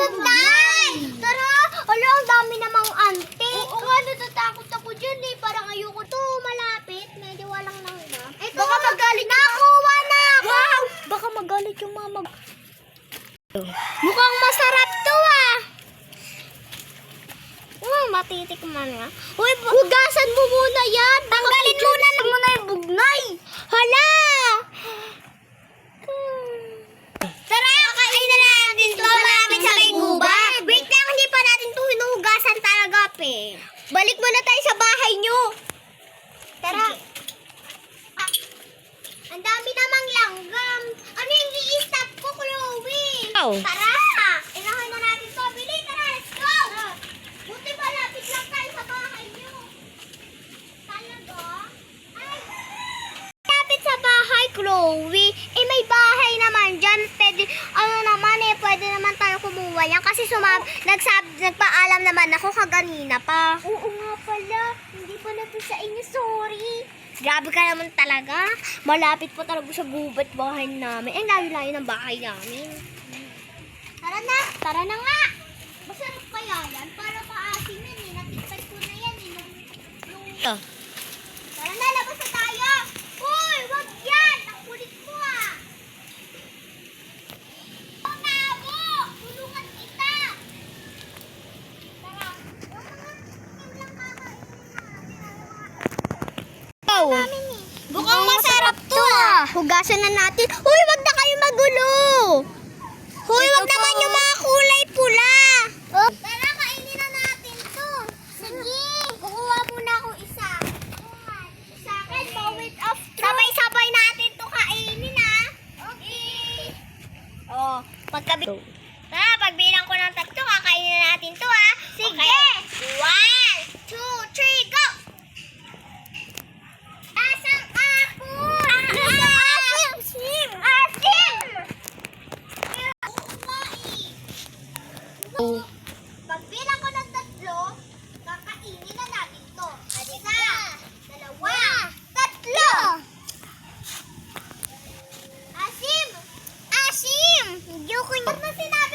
bugnay! Tara! Hala, ang dami namang ante. Oo nga, natatakot ako dyan eh. Parang ayoko to malapit. Medyo walang langgam. Baka magalit. Nakuha na ako! Wow! Baka magalit yung mama. Mukhang masarap to ah! Matitikman nga. Uy, hugasan mo muna yan. Tanggalin muna yung bugnay. Hala! Tara, kain na natin ito. Malapit sa may gubat. Wait lang, hindi pa natin ito hinuhugasan talaga, pe. Balik muna tayo sa bahay nyo. Tara. Ah, ang dami namang langgam. Ano yung i-stop ko, Chloe? Oh. Tara! Inahoy na natin ito. Bili, tara, let's go! Buti malapit lang tayo sa bahay nyo. Talaga? Ay! Malapit sa bahay, Chloe. Eh, may bahay naman dyan. Pwede, pwede naman tayo kumuha yan. Kasi nagpaalam naman ako kaganina pa. Oo nga pala. Hindi pala to sa inyo. Sorry. Grabe ka naman talaga. Malapit pa talaga sa gubat bahay namin. Eh, layo-layo ng bahay namin. Tara na nga. Masarap kaya yan? Para paasim yan eh. Natikpan ko na yan eh. Tara na, labas na tayo. Uy, wag yan. Ang kulit mo ah. Nabo, tulungan kita. Tara. Mukhang masarap to ah. Hugasan na natin. Uy, wag na kayo magulo. Hoy, wag naman yung mga kulay pula. Tara, kainin na natin to. Sige. Kukuha muna ako isa. Sa akin, moment of truth. Sabay-sabay natin to kainin, ha? Okay. Oh, Tara, pagbilang ko ng tatlo, kakainin na natin to, ha? Sige. Okay. 1, 2, 3, go! Asang apple! Asang asim! Asim! Pagbilang ko ng tatlo, kakainin na natin to. Isa, dalawa, tatlo! Asim! Asim! Hindi ko na sinabi.